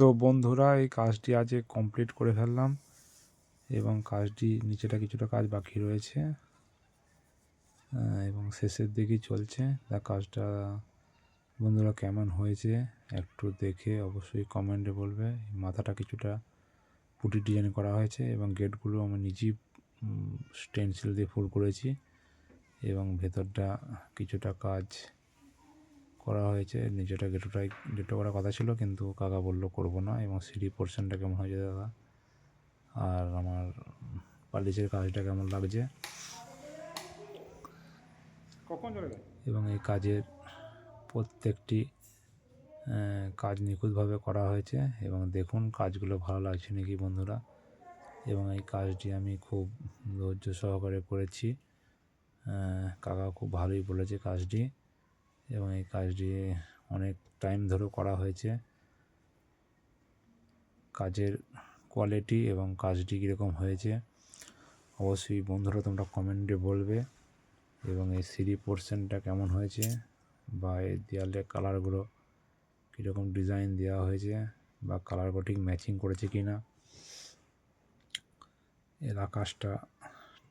তো বন্ধুরা, এই কাজটি আজ কমপ্লিট করে ফেললাম এবং কাজটি নিচেটা কিছুটা কাজ বাকি রয়েছে এবং শেষের দিকেই চলছে। কাজটা বন্ধুরা কেমন হয়েছে একটু দেখে অবশ্যই কমেন্টে বলবে। মাথাটা কিছুটা পুটি ডিজাইন করা হয়েছে এবং গেটগুলো আমি নিজেই স্টেনসিল দিয়ে ফুল করেছি এবং ভেতরটা কিছুটা কাজ করা হয়েছে। নিচেটা গেটো করার কথা ছিল, কিন্তু কাকা বললো করবো না। এবং সিঁড়ি পোর্শনটা কেমন হয়েছে দাদা, আর আমার পালিশের কাজটা কেমন লাগছে এবং এই কাজের প্রত্যেকটি কাজ নিখুঁতভাবে করা হয়েছে এবং দেখুন কাজগুলো ভালো লাগছে নাকি বন্ধুরা। এবং এই কাজটি আমি খুব ধৈর্য সহকারে করেছি। কাকা খুব ভালোই বলেছে কাজটি এবং এই কাজটি অনেক টাইম ধরে করা হয়েছে। কাজের কোয়ালিটি এবং কাজটি কীরকম হয়েছে অবশ্যই বন্ধুরা তোমরা কমেন্টে বলবে। এবং এই সিঁড়ি পোর্শনটা কেমন হয়েছে বা এই দেয়ালের কালারগুলো কীরকম ডিজাইন দেওয়া হয়েছে বা কালারগুলো ঠিক ম্যাচিং করেছে কি না। এর আকাশটা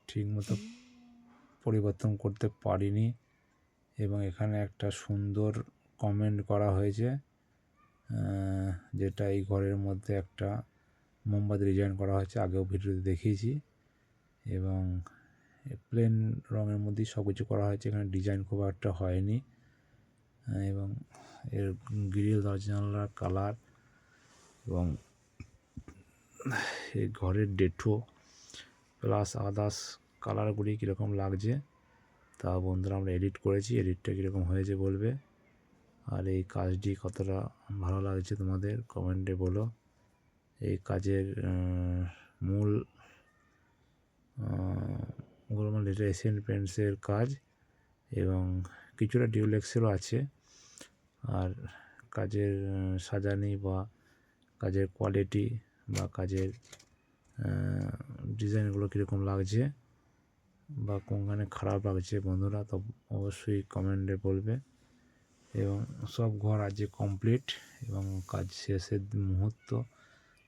ঠিকমতো পরিবর্তন করতে পারিনি এবং এখানে একটা সুন্দর কমেন্ট করা হয়েছে, যেটা এই ঘরের মধ্যে একটা মোমবাতি ডিজাইন করা হয়েছে। আগেও ভিডিওতে দেখিয়েছি এবং প্লেন রঙের মধ্যেই সব কিছু করা হয়েছে, এখানে ডিজাইন খুব একটা হয়নি। এবং এর গ্রিল দরজার কালার এবং এই ঘরের ডেটো প্লাস আদার্স কালারগুলি কীরকম লাগছে তা বন্ধুরা আমরা এডিট করেছি। এডিটটা কীরকম হয়েছে বলবে, আর এই কাজটি কতটা ভালো লাগছে তোমাদের কমেন্টে বলো। এই কাজের মূল এটা এশিয়ান পেন্টসের কাজ এবং কিছুটা ডিউলেক্সেরও আছে। আর কাজের সাজানি বা কাজের কোয়ালিটি বা কাজের ডিজাইনগুলো কীরকম লাগছে বা কোনখানে খারাপ লাগছে বন্ধুরা তো অবশ্যই কমেন্টে বলবে। এবং সব ঘর আজ কমপ্লিট এবং কাজ শেষের মুহূর্ত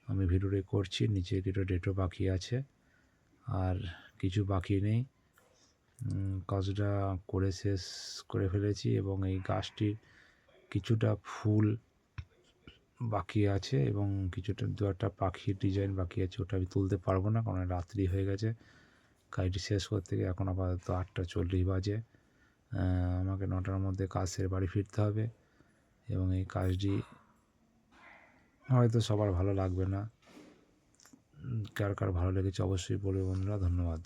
আমি ভিডিওটি করছি। নিচে কিছু ডেটো বাকি আছে আর কিছু বাকি নেই, কাজটা করে শেষ করে ফেলেছি। এবং এই গাছটির কিছুটা ফুল বাকি আছে এবং কিছুটা দু একটা পাখির ডিজাইন বাকি আছে, ওটা আমি তুলতে পারবো না কারণ রাত্রি হয়ে গেছে। কাজটি শেষ করতে গিয়ে এখন আপাতত 8:40 বাজে। আমাকে 9টার মধ্যে কাজ সেরে বাড়ি ফিরতে হবে এবং এই কাজটি হয়তো সবার ভালো লাগবে না। কার কার ভালো লেগেছে অবশ্যই বলবে বন্ধুরা। ধন্যবাদ।